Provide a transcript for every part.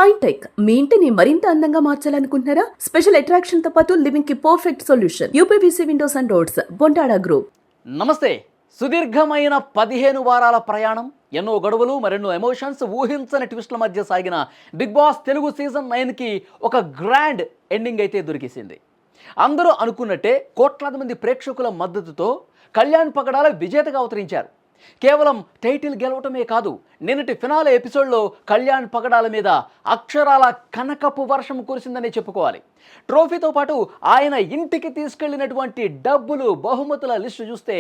Shine tech మీ ఇంటిని మరింత అందంగా మార్చాలనుకుంటున్నారా? స్పెషల్ అట్రాక్షన్ తో పాటు లివింగ్ కి perfect solution. UPVC windows and doors, Bontada group. నమస్తే. సుదీర్ఘమైన 15 వారాల ప్రయాణం, ఎన్నో గడువులు, మరెన్నో ఎమోషన్స్, ఊహించని ట్విస్ట్ల మధ్య సాగిన బిగ్ బాస్ తెలుగు సీజన్ 9కి ఒక గ్రాండ్ ఎండింగ్ అయితే దొరికేసింది. అందరూ అనుకున్నట్టే కోట్లాది మంది ప్రేక్షకుల మద్దతుతో కళ్యాణ్ పగడాల విజేతగా అవతరించారు. కేవలం టైటిల్ గెలవటమే కాదు, నిన్నటి ఫినాలే ఎపిసోడ్లో కళ్యాణ్ పగడాల మీద అక్షరాల కనకపు వర్షం కురిసిందనే చెప్పుకోవాలి. ట్రోఫీతో పాటు ఆయన ఇంటికి తీసుకెళ్లినటువంటి డబ్బులు, బహుమతుల లిస్టు చూస్తే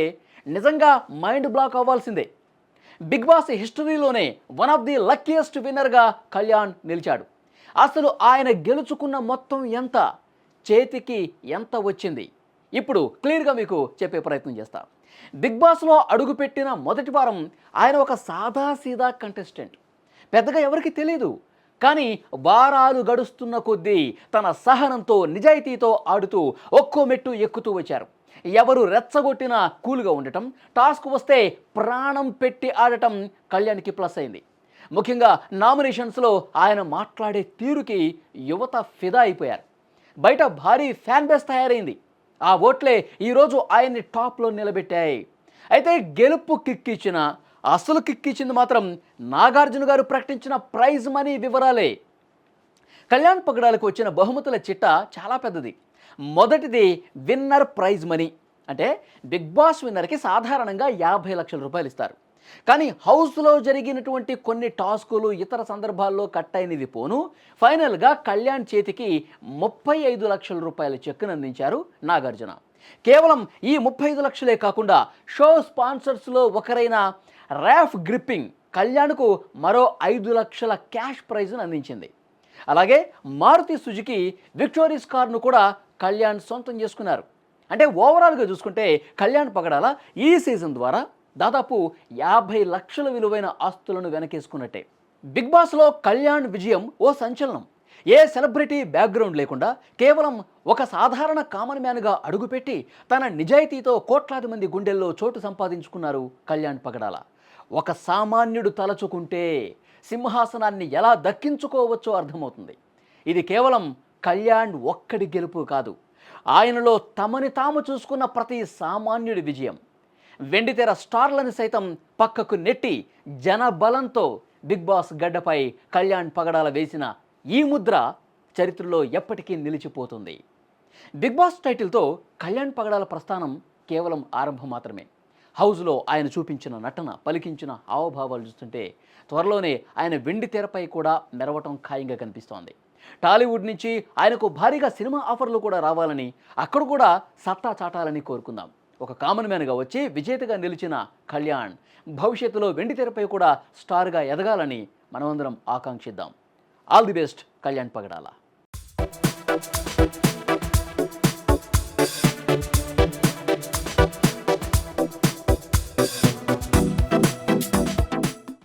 నిజంగా మైండ్ బ్లాక్ అవ్వాల్సిందే. బిగ్ బాస్ హిస్టరీలోనే వన్ ఆఫ్ ది లక్కీయెస్ట్ విన్నర్గా కళ్యాణ్ నిలిచాడు. అసలు ఆయన గెలుచుకున్న మొత్తం ఎంత, చేతికి ఎంత వచ్చింది, ఇప్పుడు క్లియర్గా మీకు చెప్పే ప్రయత్నం చేస్తా. బిగ్ బాస్లో అడుగుపెట్టిన మొదటి వారం ఆయన ఒక సాదాసీదా కంటెస్టెంట్, పెద్దగా ఎవరికి తెలియదు. కానీ వారాలు గడుస్తున్న కొద్దీ తన సహనంతో, నిజాయితీతో ఆడుతూ ఒక్కో మెట్టు ఎక్కుతూ వచ్చారు. ఎవరు రెచ్చగొట్టినా కూల్గా ఉండటం, టాస్క్ వస్తే ప్రాణం పెట్టి ఆడటం కళ్యాణ్కి ప్లస్ అయింది. ముఖ్యంగా నామినేషన్స్లో ఆయన మాట్లాడే తీరుకి యువత ఫిదా అయిపోయారు. బయట భారీ ఫ్యాన్ బేస్ తయారైంది. ఆ ఓట్లే ఈరోజు ఆయన్ని టాప్లో నిలబెట్టాయి. అయితే గెలుపు కిక్కిచ్చిన, అసలు కిక్కిచ్చింది మాత్రం నాగార్జున గారు ప్రకటించిన ప్రైజ్ మనీ వివరాలే. కళ్యాణ్ పగడాలకు వచ్చిన బహుమతుల చిట్ట చాలా పెద్దది. మొదటిది విన్నర్ ప్రైజ్ మనీ. అంటే బిగ్ బాస్ విన్నర్కి సాధారణంగా 50 లక్షల రూపాయలు ఇస్తారు. కానీ హౌస్లో జరిగినటువంటి కొన్ని టాస్కులు, ఇతర సందర్భాల్లో కట్ అయినది పోను, ఫైనల్గా కళ్యాణ్ చేతికి 35 లక్షల రూపాయల చెక్కును అందించారు నాగార్జున. కేవలం ఈ 35 లక్షలే కాకుండా షో స్పాన్సర్స్లో ఒకరైన ర్యాఫ్ గ్రిప్పింగ్ కళ్యాణ్కు మరో 5 లక్షల క్యాష్ ప్రైజ్ను అందించింది. అలాగే మారుతి సుజుకి విక్టోరీస్ కార్ను కూడా కళ్యాణ్ సొంతం చేసుకున్నారు. అంటే ఓవరాల్గా చూసుకుంటే కళ్యాణ్ పగడాల ఈ సీజన్ ద్వారా దాదాపు 50 లక్షల విలువైన ఆస్తులను వెనకేసుకున్నట్టే. బిగ్ బాస్లో కళ్యాణ్ విజయం ఓ సంచలనం. ఏ సెలబ్రిటీ బ్యాక్గ్రౌండ్ లేకుండా కేవలం ఒక సాధారణ కామన్ మ్యాన్గా అడుగుపెట్టి తన నిజాయితీతో కోట్లాది మంది గుండెల్లో చోటు సంపాదించుకున్నారు కళ్యాణ్ పగడాల. ఒక సామాన్యుడు తలచుకుంటే సింహాసనాన్ని ఎలా దక్కించుకోవచ్చో అర్థమవుతుంది. ఇది కేవలం కళ్యాణ్ ఒక్కడి గెలుపు కాదు, ఆయనలో తమని తాము చూసుకున్న ప్రతి సామాన్యుడి విజయం. వెండితెర స్టార్లను సైతం పక్కకు నెట్టి జనబలంతో బిగ్ బాస్ గడ్డపై కళ్యాణ్ పగడాల వేసిన ఈ ముద్ర చరిత్రలో ఎప్పటికీ నిలిచిపోతుంది. బిగ్ బాస్ టైటిల్తో కళ్యాణ్ పగడాల ప్రస్థానం కేవలం ఆరంభం మాత్రమే. హౌస్లో ఆయన చూపించిన నటన, పలికించిన హావభావాలు చూస్తుంటే త్వరలోనే ఆయన వెండితెరపై కూడా మెరవటం ఖాయంగా కనిపిస్తోంది. టాలీవుడ్ నుంచి ఆయనకు భారీగా సినిమా ఆఫర్లు కూడా రావాలని, అక్కడ కూడా సత్తా చాటాలని కోరుకుందాం. ఒక కామన్ మ్యాన్గా వచ్చి విజేతగా నిలిచిన కళ్యాణ్ భవిష్యత్తులో వెండితెరపై కూడా స్టార్గా ఎదగాలని మనమందరం ఆకాంక్షిద్దాం. All the best Kalyan Pagadala.